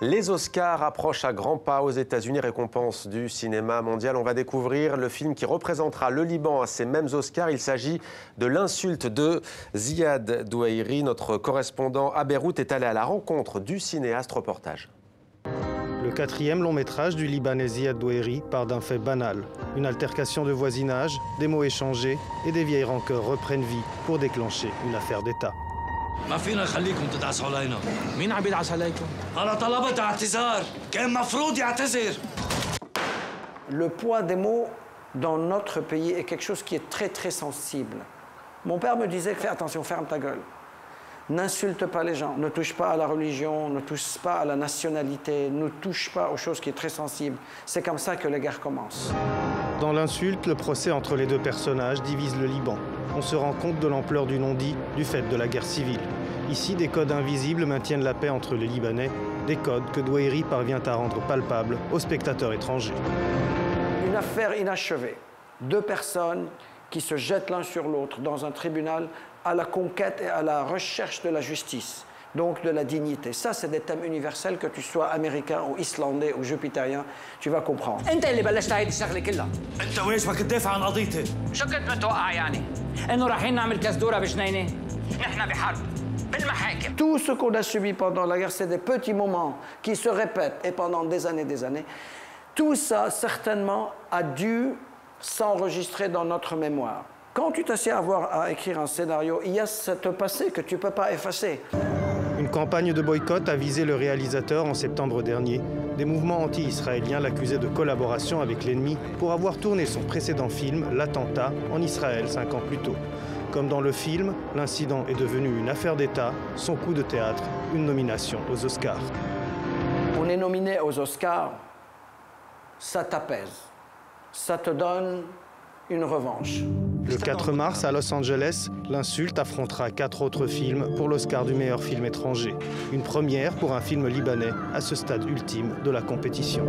Les Oscars approchent à grands pas aux États-Unis, récompense du cinéma mondial. On va découvrir le film qui représentera le Liban à ces mêmes Oscars. Il s'agit de L'insulte de Ziad Douairi. Notre correspondant à Beyrouth est allé à la rencontre du cinéaste. Reportage. Le quatrième long métrage du Libanais Ziad Douairi part d'un fait banal. Une altercation de voisinage, des mots échangés et des vieilles rancœurs reprennent vie pour déclencher une affaire d'État. ما فينا نخليكم تدعسوا علينا. مين عم يدعس عليكم؟ أنا طلبت اعتذار، كان مفروض يعتذر. Le poids des mots dans notre pays est quelque chose qui est très sensible. Mon père me disait, fais attention, ferme ta gueule. N'insulte pas les gens, ne touche pas à la religion, ne touche pas à la nationalité, ne touche pas aux choses qui sont très sensibles. C'est comme ça que les guerres commencent. Dans L'insulte, le procès entre les deux personnages divise le Liban. On se rend compte de l'ampleur du non-dit du fait de la guerre civile. Ici, des codes invisibles maintiennent la paix entre les Libanais, des codes que Douairi parvient à rendre palpables aux spectateurs étrangers. Une affaire inachevée, deux personnes qui se jettent l'un sur l'autre dans un tribunal à la conquête et à la recherche de la justice, donc de la dignité. Ça, c'est des thèmes universels, que tu sois américain ou islandais ou jupitérien, tu vas comprendre. انت اللي بلشت هيدي الشغله كلها. أنت وإيش بدك تدافع عن قضيتي؟ شو كنت متوقع يعني؟ انه رايحين نعمل كزدوره بجنينه؟ نحن بحرب بالمحاكم. Tout ce qu'on a subi pendant la guerre, c'est des petits moments qui se répètent et pendant des années. Tout ça, certainement, a dû s'enregistrer dans notre mémoire. Quand tu t'assieds à écrire un scénario, il y a ce passé que tu ne peux pas effacer. Une campagne de boycott a visé le réalisateur en septembre dernier. Des mouvements anti-israéliens l'accusaient de collaboration avec l'ennemi pour avoir tourné son précédent film, L'attentat, en Israël 5 ans plus tôt. Comme dans le film, l'incident est devenu une affaire d'État, son coup de théâtre, une nomination aux Oscars. On est nominé aux Oscars, ça t'apaise, ça te donne une revanche. Le 4 mars, à Los Angeles, L'insulte affrontera 4 autres films pour l'Oscar du meilleur film étranger. Une première pour un film libanais à ce stade ultime de la compétition.